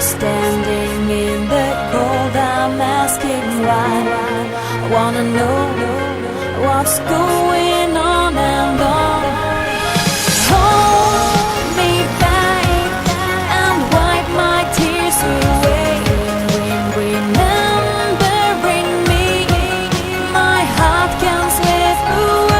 standing in the cold, I'm asking why. I wanna know what's going on and on. Hold me back and wipe my tears away. Remembering me, my heart can slip away.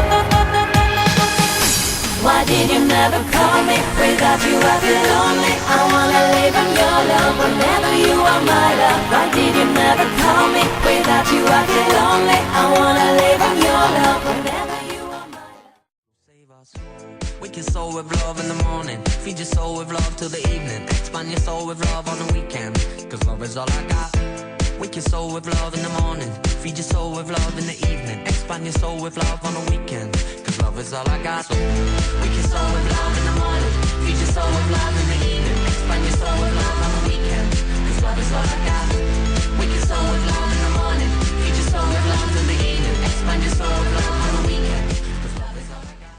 Why did you never call me? Without you I feel lonely. I wanna live in your love whenever you are my love. Why did you never call me? Without you I feel lonely. I wanna live in your love whenever you are my love. Save us. Wake your soul with love in the morning. Feed your soul with love till the evening. Expand your soul with love on the weekend, cause love is all I got. Wake your soul with love in the morning. Feed your soul with love in the evening. Expand your soul with love on the weekend, cause love is all I got. So wake your soul with love in the morning. Feed your soul with love in the evening. Expand your soul with love on the weekend, cause love is all I got. Wake your soul with love in the morning. Feed your soul with love in the evening. Expand your soul with love on the weekend, cause love is all I got.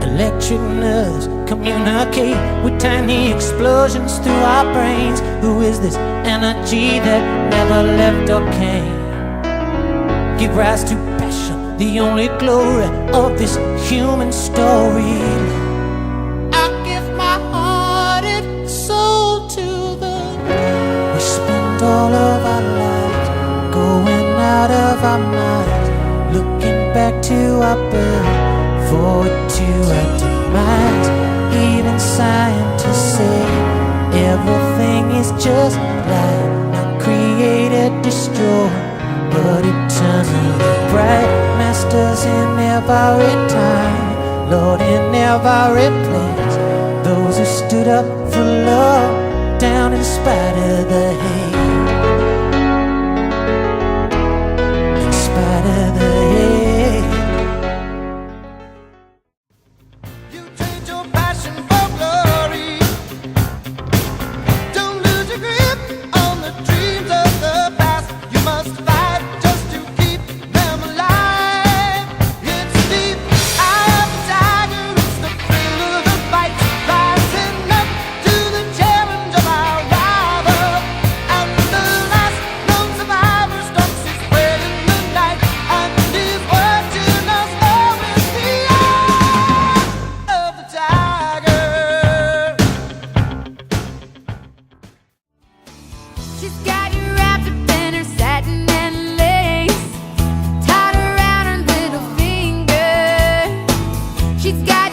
Electric nerves communicate with tiny explosions through our brains. Who is this energy that never left or came? Give rise to passion, the only glory of this human story. I give my heart and soul to the Lord. We spend all of our lives going out of our minds, looking back to our birth, forward to our demise. Even scientists say everything is just light, not created, destroyed, but eternally bright. Masters in every time, Lord in every place, those who stood up for love down in spite of the hate, in spite of the hate. She's got you wrapped up in her satin and lace, tied around her little finger. She's got